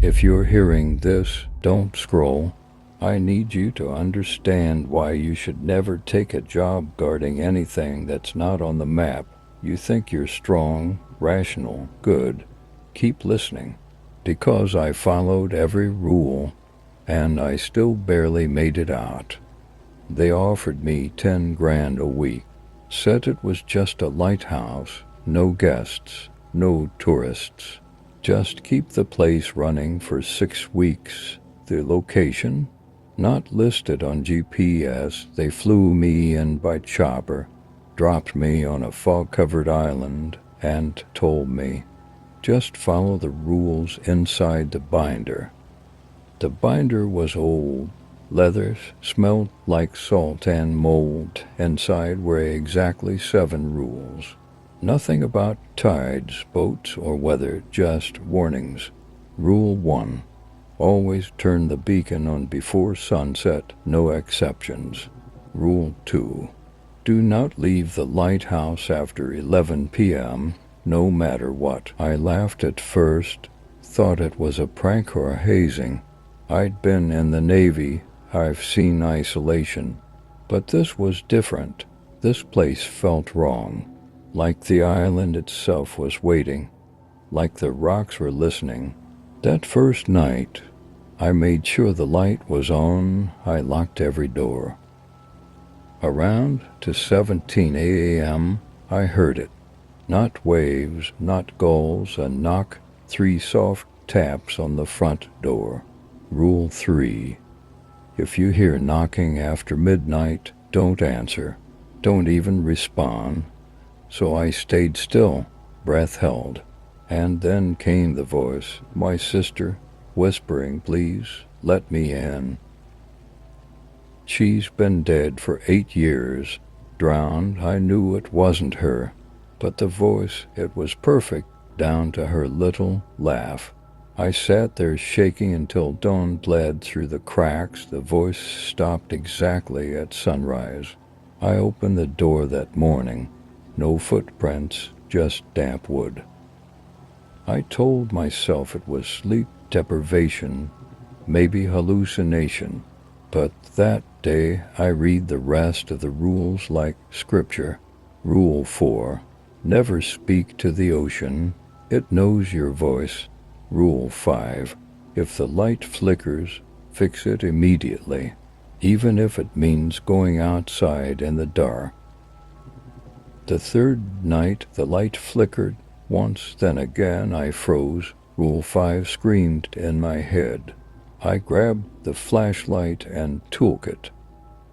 If you're hearing this, don't scroll. I need you to understand why you should never take a job guarding anything that's not on the map. You think you're strong, rational, good. Keep listening. Because I followed every rule, and I still barely made it out. They offered me 10 grand a week. Said it was just a lighthouse, no guests, no tourists. Just keep the place running for 6 weeks. The location? Not listed on GPS. They flew me in by chopper, dropped me on a fog-covered island, and told me, just follow the rules inside the binder. The binder was old. Leathers smelled like salt and mold. Inside were exactly 7 rules. Nothing about tides, boats, or weather, just warnings. Rule 1. Always turn the beacon on before sunset, no exceptions. Rule 2. Do not leave the lighthouse after 11 p.m., no matter what. I laughed at first, thought it was a prank or a hazing. I'd been in the Navy, I've seen isolation. But this was different. This place felt wrong. Like the island itself was waiting. Like the rocks were listening. That first night, I made sure the light was on. I locked every door. Around to 17 a.m., I heard it. Not waves, not gulls, a knock, 3 soft taps on the front door. Rule 3. If you hear knocking after midnight, don't answer. Don't even respond. So I stayed still, breath held. And then came the voice, my sister, whispering, please, let me in. She's been dead for 8 years. Drowned, I knew it wasn't her. But the voice, it was perfect, down to her little laugh. I sat there shaking until dawn bled through the cracks. The voice stopped exactly at sunrise. I opened the door that morning. No footprints, just damp wood. I told myself it was sleep deprivation, maybe hallucination. But that day I read the rest of the rules like scripture. Rule 4. Never speak to the ocean. It knows your voice. Rule 5. If the light flickers, fix it immediately, even if it means going outside in the dark. The third night the light flickered. Once, then again I froze. Rule 5 screamed in my head. I grabbed the flashlight and toolkit,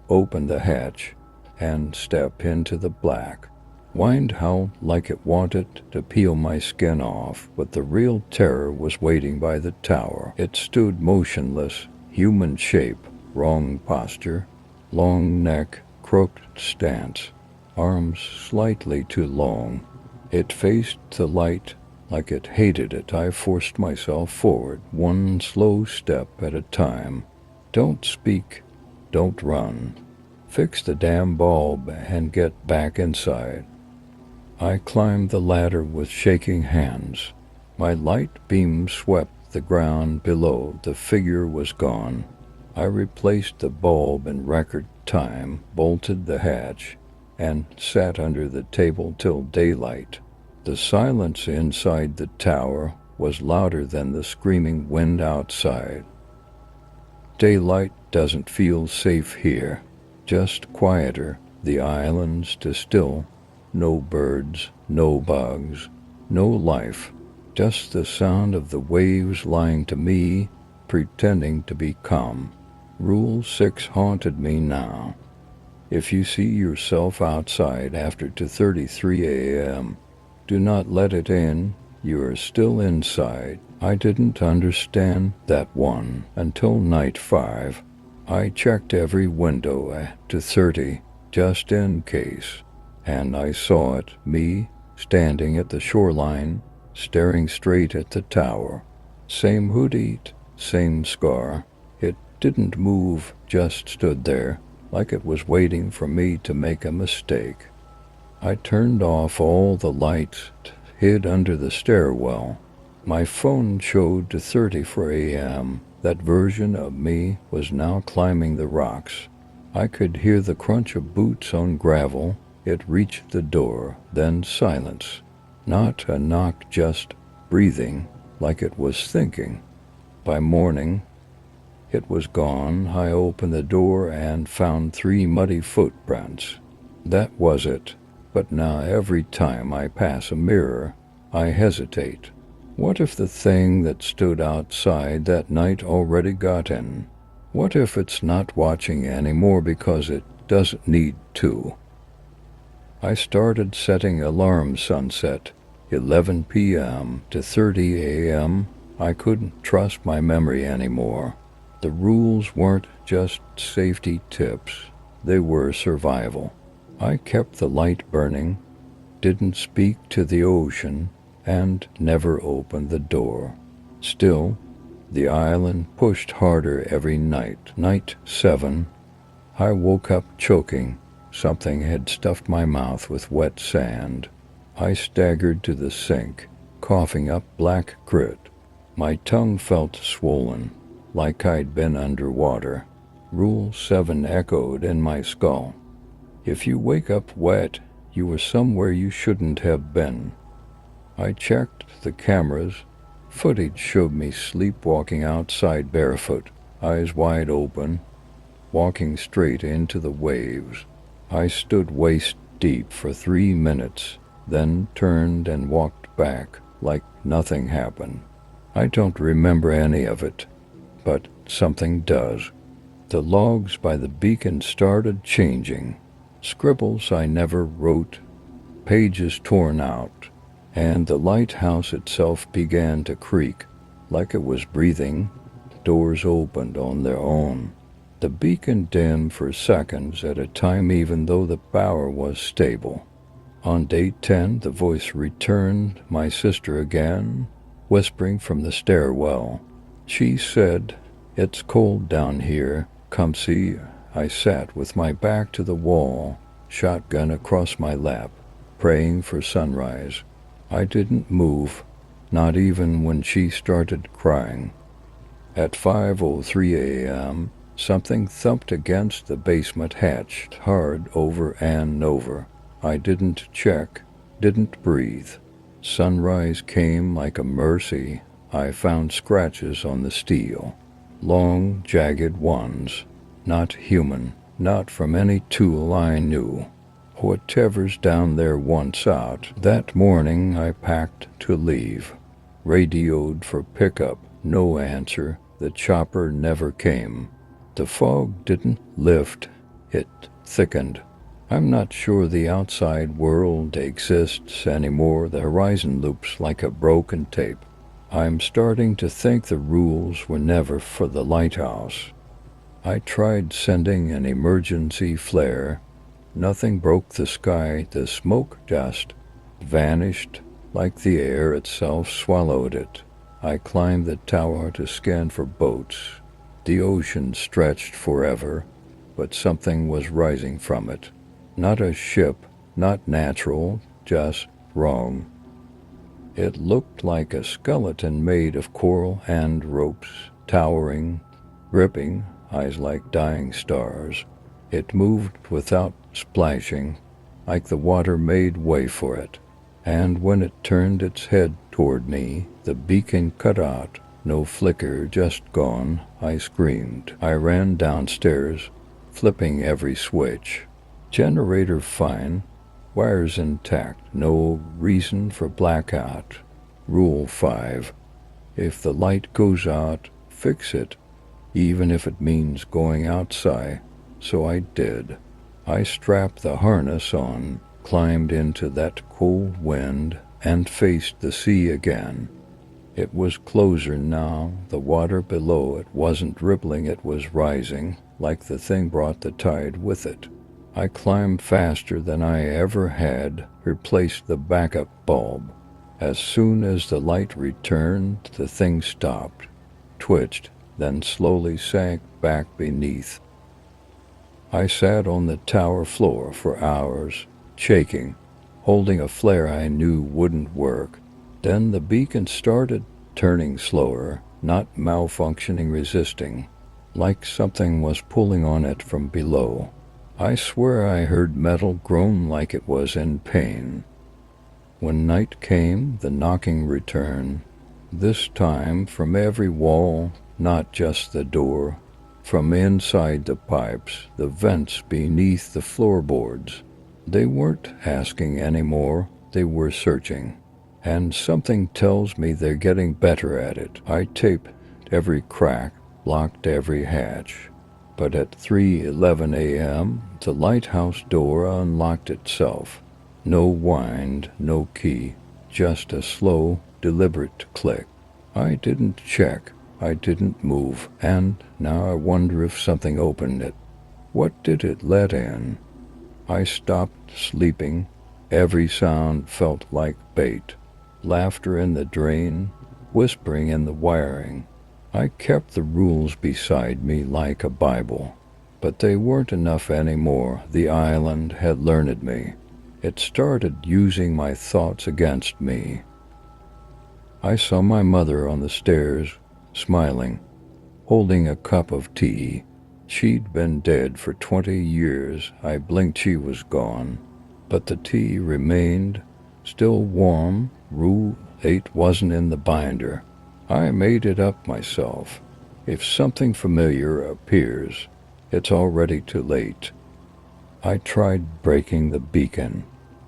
opened the hatch, and stepped into the black. Wind howled like it wanted to peel my skin off, but the real terror was waiting by the tower. It stood motionless, human shape, wrong posture, long neck, crooked stance, arms slightly too long. It faced the light like it hated it. I forced myself forward, one slow step at a time. Don't speak, don't run. Fix the damn bulb and get back inside. I climbed the ladder with shaking hands. My light beam swept the ground below. The figure was gone. I replaced the bulb in record time, bolted the hatch, and sat under the table till daylight. The silence inside the tower was louder than the screaming wind outside. Daylight doesn't feel safe here, just quieter. The island's too still. No birds, no bugs, no life, just the sound of the waves lying to me, pretending to be calm. Rule 6 haunted me now. If you see yourself outside after 2:33 a.m., do not let it in. You are still inside. I didn't understand that one until night 5. I checked every window at 2:30, just in case. And I saw it, me, standing at the shoreline, staring straight at the tower. Same hoodie, same scar. It didn't move, just stood there, like it was waiting for me to make a mistake. I turned off all the lights, hid under the stairwell. My phone showed to 34 a.m. That version of me was now climbing the rocks. I could hear the crunch of boots on gravel. It reached the door, then silence. Not a knock, just breathing, like it was thinking. By morning, it was gone. I opened the door and found 3 muddy footprints. That was it. But now every time I pass a mirror, I hesitate. What if the thing that stood outside that night already got in? What if it's not watching anymore because it doesn't need to? I started setting alarms sunset, 11 p.m. to 30 a.m. I couldn't trust my memory anymore. The rules weren't just safety tips, they were survival. I kept the light burning, didn't speak to the ocean, and never opened the door. Still, the island pushed harder every night. Night 7, I woke up choking. Something had stuffed my mouth with wet sand. I staggered to the sink, coughing up black grit. My tongue felt swollen, like I'd been underwater. Rule 7 echoed in my skull. If you wake up wet, you were somewhere you shouldn't have been. I checked the cameras. Footage showed me sleepwalking outside barefoot, eyes wide open, walking straight into the waves. I stood waist deep for 3 minutes, then turned and walked back like nothing happened. I don't remember any of it, but something does. The logs by the beacon started changing. Scribbles I never wrote, pages torn out, and the lighthouse itself began to creak like it was breathing. Doors opened on their own. The beacon dimmed for seconds at a time even though the power was stable. On day 10 the voice returned, my sister again, whispering from the stairwell. She said, "It's cold down here, come see." I sat with my back to the wall, shotgun across my lap, praying for sunrise. I didn't move, not even when she started crying. At 5:03 a.m., something thumped against the basement hatch, hard over and over. I didn't check, didn't breathe. Sunrise came like a mercy. I found scratches on the steel, long, jagged ones. Not human, not from any tool I knew. Whatever's down there wants out. That morning I packed to leave. Radioed for pickup, no answer. The chopper never came. The fog didn't lift, it thickened. I'm not sure the outside world exists anymore. The horizon loops like a broken tape. I'm starting to think the rules were never for the lighthouse. I tried sending an emergency flare. Nothing broke the sky. The smoke just vanished like the air itself swallowed it. I climbed the tower to scan for boats. The ocean stretched forever, but something was rising from it. Not a ship, not natural, just wrong. It looked like a skeleton made of coral and ropes, towering, gripping, eyes like dying stars. It moved without splashing, like the water made way for it. And when it turned its head toward me, the beacon cut out. No flicker, just gone. I screamed. I ran downstairs, flipping every switch. Generator fine, wires intact, no reason for blackout. Rule 5. If the light goes out, fix it, even if it means going outside. So I did. I strapped the harness on, climbed into that cold wind, and faced the sea again. It was closer now. The water below it wasn't rippling, it was rising, like the thing brought the tide with it. I climbed faster than I ever had, replaced the backup bulb. As soon as the light returned, the thing stopped, twitched, then slowly sank back beneath. I sat on the tower floor for hours, shaking, holding a flare I knew wouldn't work. Then the beacon started turning slower, not malfunctioning, resisting, like something was pulling on it from below. I swear I heard metal groan like it was in pain. When night came, the knocking returned, this time from every wall, not just the door, from inside the pipes, the vents beneath the floorboards. They weren't asking anymore, they were searching. And something tells me they're getting better at it. I taped every crack, locked every hatch. But at 3:11 a.m., the lighthouse door unlocked itself. No wind, no key, just a slow, deliberate click. I didn't check, I didn't move, and now I wonder if something opened it. What did it let in? I stopped sleeping. Every sound felt like bait. Laughter in the drain, whispering in the wiring. I kept the rules beside me like a Bible. But they weren't enough anymore. The island had learned me. It started using my thoughts against me. I saw my mother on the stairs, smiling, holding a cup of tea. She'd been dead for 20 years. I blinked, she was gone. But the tea remained, still warm. Rule 8 wasn't in the binder. I made it up myself. If something familiar appears, it's already too late. I tried breaking the beacon.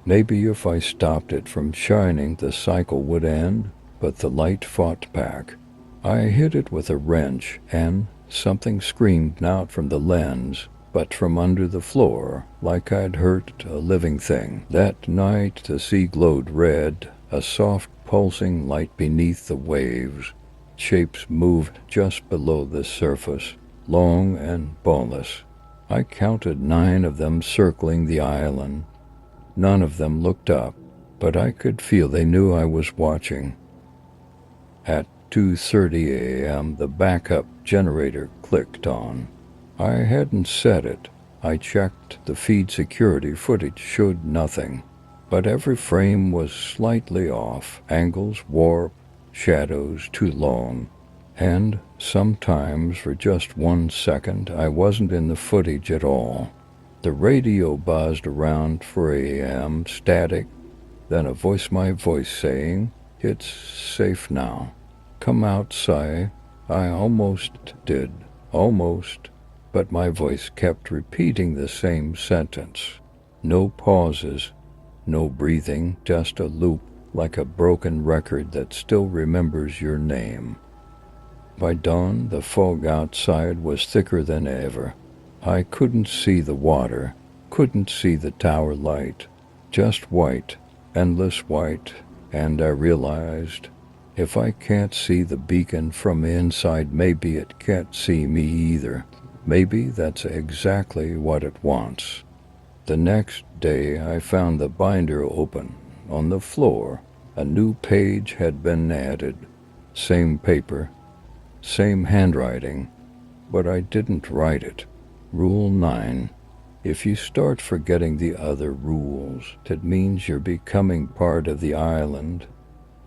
Maybe if I stopped it from shining, the cycle would end, but the light fought back. I hit it with a wrench, and something screamed out from the lens, but from under the floor, like I'd hurt a living thing. That night the sea glowed red, a soft pulsing light beneath the waves. Shapes moved just below the surface, long and boneless. I counted 9 of them circling the island. None of them looked up, but I could feel they knew I was watching. At 2:30 a.m. the backup generator clicked on. I hadn't set it. I checked the feed. Security footage showed nothing, but every frame was slightly off, angles warped, shadows too long, and sometimes for just 1 second I wasn't in the footage at all. The radio buzzed around for AM, static, then my voice saying, "It's safe now. Come outside." I almost did, almost, but my voice kept repeating the same sentence. No pauses, no breathing, just a loop, like a broken record that still remembers your name. By dawn, the fog outside was thicker than ever. I couldn't see the water, couldn't see the tower light, just white, endless white, and I realized, if I can't see the beacon from inside, maybe it can't see me either. Maybe that's exactly what it wants. The next day I found the binder open. On the floor, a new page had been added. Same paper, same handwriting, but I didn't write it. Rule 9. If you start forgetting the other rules, that means you're becoming part of the island.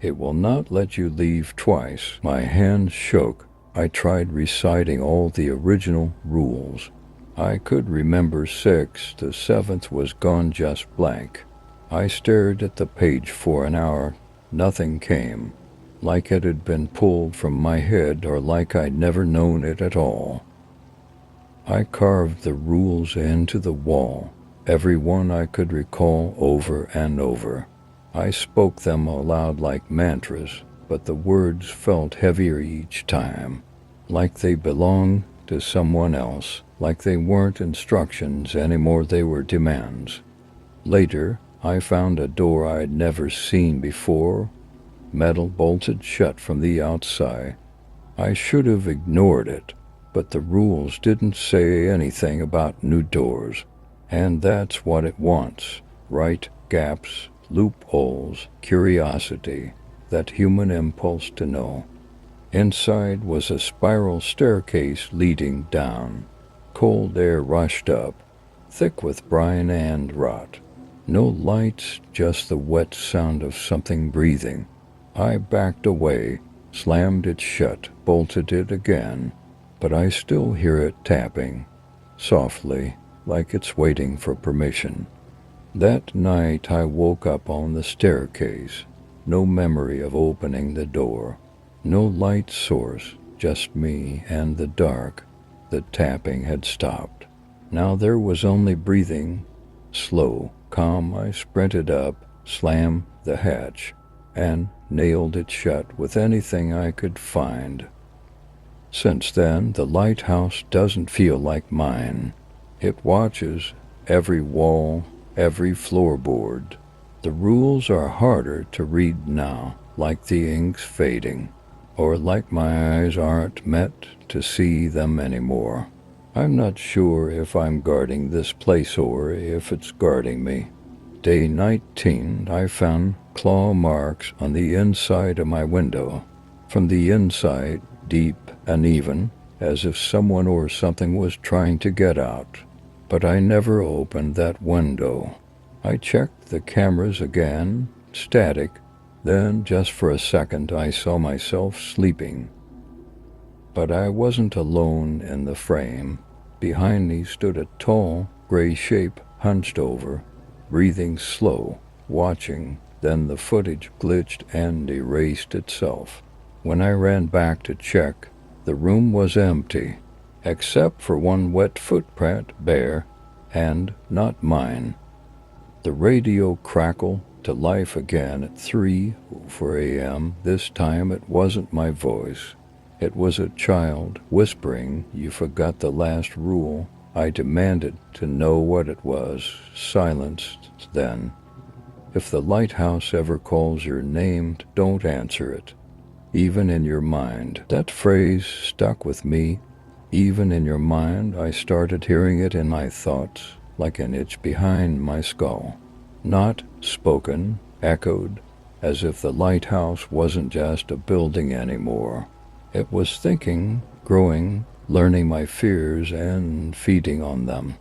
It will not let you leave twice. My hands shook. I tried reciting all the original rules. I could remember 6, the 7th was gone, just blank. I stared at the page for an hour. Nothing came, like it had been pulled from my head or like I'd never known it at all. I carved the rules into the wall, every one I could recall, over and over. I spoke them aloud like mantras, but the words felt heavier each time, like they belonged to someone else, like they weren't instructions anymore, they were demands. Later, I found a door I'd never seen before, metal bolted shut from the outside. I should have ignored it, but the rules didn't say anything about new doors, and that's what it wants, right? Gaps, loopholes, curiosity, that human impulse to know. Inside was a spiral staircase leading down. Cold air rushed up, thick with brine and rot. No lights, just the wet sound of something breathing. I backed away, slammed it shut, bolted it again, but I still hear it tapping, softly, like it's waiting for permission. That night I woke up on the staircase, no memory of opening the door, no light source, just me and the dark. The tapping had stopped. Now there was only breathing, slow, calm. I sprinted up, slammed the hatch, and nailed it shut with anything I could find. Since then, the lighthouse doesn't feel like mine. It watches every wall, every floorboard. The rules are harder to read now, like the ink's fading, or like my eyes aren't meant to see them anymore. I'm not sure if I'm guarding this place or if it's guarding me. Day 19, I found claw marks on the inside of my window. From the inside, deep and even, as if someone or something was trying to get out. But I never opened that window. I checked the cameras again, static. Then, just for a second, I saw myself sleeping. But I wasn't alone in the frame. Behind me stood a tall, gray shape hunched over, breathing slow, watching. Then the footage glitched and erased itself. When I ran back to check, the room was empty, except for one wet footprint, bare, and not mine. The radio crackled to life again at 3:04 a.m. This time it wasn't my voice. It was a child whispering, "You forgot the last rule." I demanded to know what it was, silenced then. If the lighthouse ever calls your name, don't answer it. Even in your mind. That phrase stuck with me. Even in your mind. I started hearing it in my thoughts, like an itch behind my skull. Not spoken, echoed, as if the lighthouse wasn't just a building anymore. It was thinking, growing, learning my fears and feeding on them.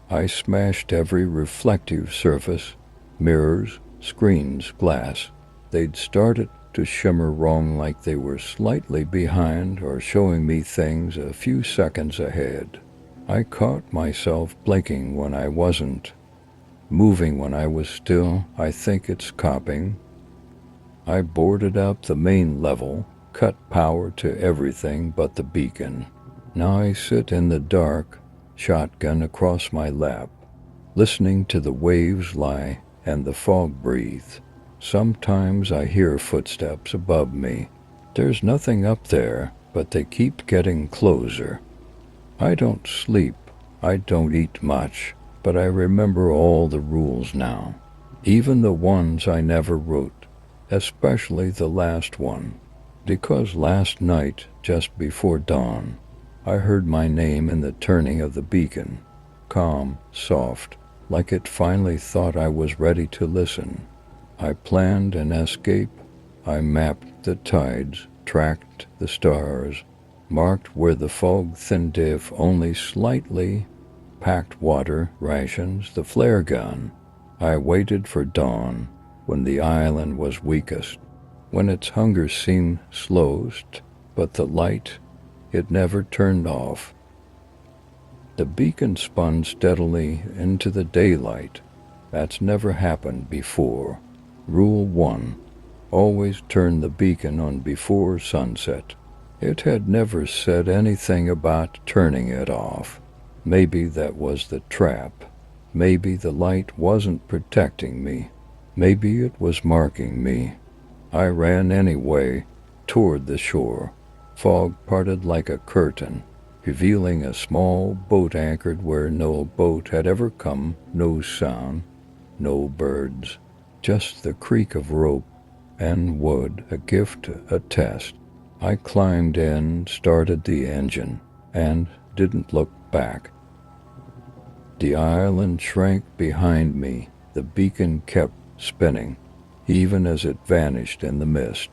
I smashed every reflective surface, mirrors, screens, glass. They'd started to shimmer wrong, like they were slightly behind or showing me things a few seconds ahead. I caught myself blinking when I wasn't, moving when I was still. I think it's copying. I boarded up the main level, cut power to everything but the beacon. Now I sit in the dark, shotgun across my lap, listening to the waves lie and the fog breathe. Sometimes I hear footsteps above me. There's nothing up there, but they keep getting closer. I don't sleep, I don't eat much, but I remember all the rules now, even the ones I never wrote, especially the last one, because last night, just before dawn, I heard my name in the turning of the beacon, calm, soft, like it finally thought I was ready to listen. I planned an escape. I mapped the tides, tracked the stars, marked where the fog thinned if only slightly, packed water, rations, the flare gun. I waited for dawn, when the island was weakest, when its hunger seemed slowest, but the light, it never turned off. The beacon spun steadily into the daylight. That's never happened before. Rule 1. Always turn the beacon on before sunset. It had never said anything about turning it off. Maybe that was the trap. Maybe the light wasn't protecting me. Maybe it was marking me. I ran anyway, toward the shore. Fog parted like a curtain, revealing a small boat anchored where no boat had ever come, no sound, no birds. Just the creak of rope and wood, a gift, a test. I climbed in, started the engine, and didn't look back. The island shrank behind me. The beacon kept spinning, even as it vanished in the mist.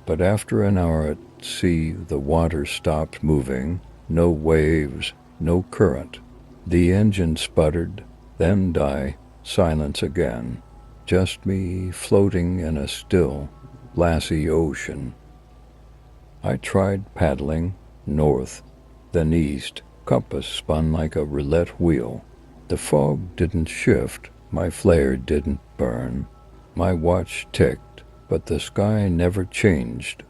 But after an hour at sea, the water stopped moving. No waves, no current. The engine sputtered, then died. Silence again. Just me floating in a still, glassy ocean. I tried paddling north, then east. Compass spun like a roulette wheel. The fog didn't shift, my flare didn't burn. My watch ticked, but the sky never changed.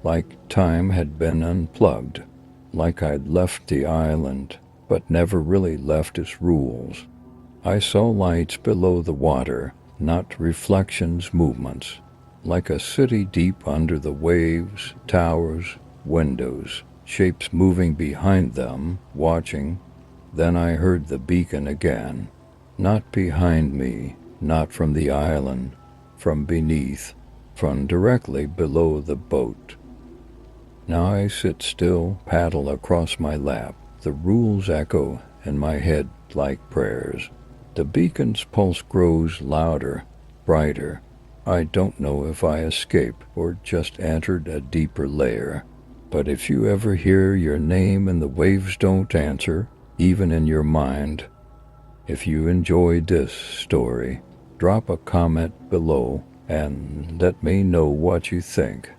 Like time had been unplugged. Like I'd left the island, but never really left its rules. I saw lights below the water, not reflections, movements. Like a city deep under the waves, towers, windows, shapes moving behind them, watching. Then I heard the beacon again. Not behind me, not from the island, from beneath, from directly below the boat. Now I sit still, paddle across my lap. The rules echo in my head like prayers. The beacon's pulse grows louder, brighter. I don't know if I escaped or just entered a deeper layer. But if you ever hear your name and the waves don't answer, even in your mind, if you enjoyed this story, drop a comment below and let me know what you think.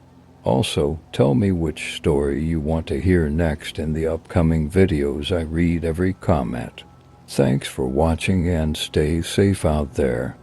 Also, tell me which story you want to hear next in the upcoming videos. I read every comment. Thanks for watching and stay safe out there.